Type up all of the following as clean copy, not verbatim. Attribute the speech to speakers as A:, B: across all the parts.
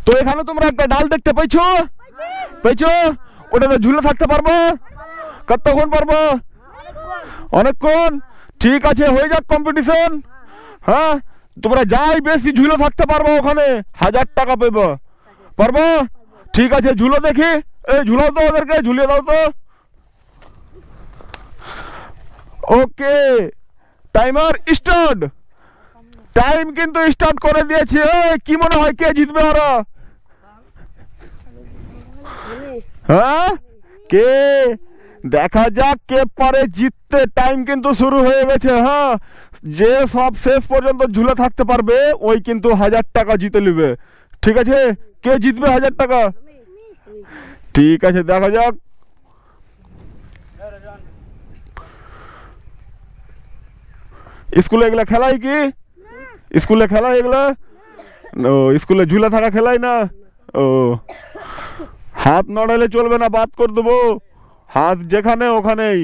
A: তো এখানে তোমরা একটা ডাল দেখতে পাইছো, পাইছো? ওটাতে ঝুলে থাকতে পারবো? কতক্ষণ পারবো? অনেকক্ষণ। ঠিক আছে, হয়ে যাক কম্পিটিশন। হ্যাঁ, তোমরা যাই বেশি ঝুলে থাকতে পারবো ওখানে 1000 টাকা পেবো। পারবো? ঠিক আছে, ঝুলো দেখি। এই ঝুলাও তো ওদেরকে, ঝুলিয়ে দাও তো। ওকে, টাইমার স্টার্ট। টাইম কিন্তু স্টার্ট করে দিয়েছে। কি মনে হয় কে জিতবে ওরা? হ্যাঁ, কে? দেখা যাক কে পারে জিততে। টাইম কিন্তু শুরু হয়ে গেছে। হ্যাঁ, যে সব শেষ পর্যন্ত ঝুলে থাকতে পারবে ওই কিন্তু 1000 টাকা জিতে নেবে। ঠিক আছে, কে জিতবে 1000 টাকা? ঠিক আছে, দেখা যাক। স্কুলে এগুলা খেলাই কি? স্কুলে খেলা এগুলা? ও, স্কুলে ঝুলে থাকা খেলাই না। ও, হাত নড়ালে চলবে না, বাদ করে দেবো। হাত যেখানে ওখানেই।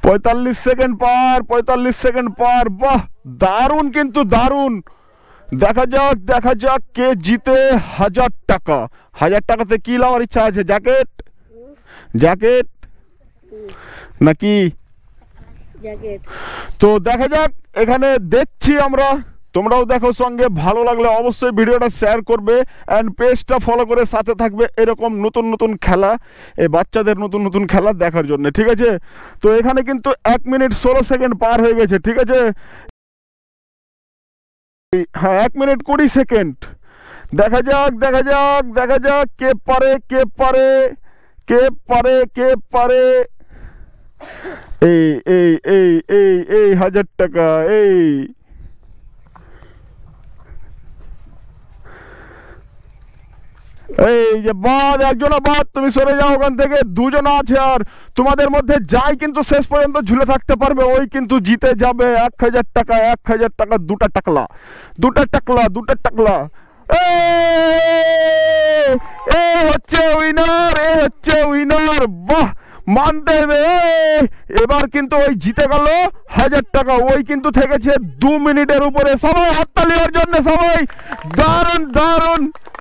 A: 45 সেকেন্ড পার, 45 সেকেন্ড পার। বাহ, দারুণ কিন্তু দারুণ। দেখা যাক, দেখা যাক কে জিতে 1000 টাকা। 1000 টাকাতে কি লাগার ইচ্ছা আছে? জ্যাকেট, জ্যাকেট নাকি? তো দেখা যাক, এখানে দেখছি আমরা। তোমরাও দেখো সঙ্গে। ভালো লাগলে অবশ্যই ভিডিওটা শেয়ার করবে অ্যান্ড পেজটা ফলো করে সাথে থাকবে এরকম নতুন নতুন খেলা, এই বাচ্চাদের নতুন নতুন খেলা দেখার জন্য। ঠিক আছে, তো এখানে কিন্তু 1 মিনিট 16 সেকেন্ড পার হয়ে গেছে। ঠিক আছে, হ্যাঁ, 1 মিনিট 20 সেকেন্ড। দেখা যাক, দেখা যাক, দেখা যাক কে পারে, কে পারে, কে পারে, কে পারে। এই এই এই এই এই 1000 টাকা। এই এই যে বাদ, একজনা বাদ, তুমি সরে যাও ওখান থেকে। দুজনা আছে আর তোমাদের মধ্যে যাই কিন্তু শেষ পর্যন্ত ঝুলে থাকতে পারবে ওই কিন্তু জিতে যাবে 1000 টাকা। 1000 টাকা, দুটা টাকলা, দুটা টাকলা, দুটা টাকলা। এই হচ্ছে উইনার, এই হচ্ছে উইনার। বাহ, মানতে হবে। এবার কিন্তু ওই জিতে গেল 1000 টাকা। ওই কিন্তু থেকেছে 2 মিনিটের উপরে। সবাই হাততালি ওর জন্য, সবাই। দারুণ দারুণ।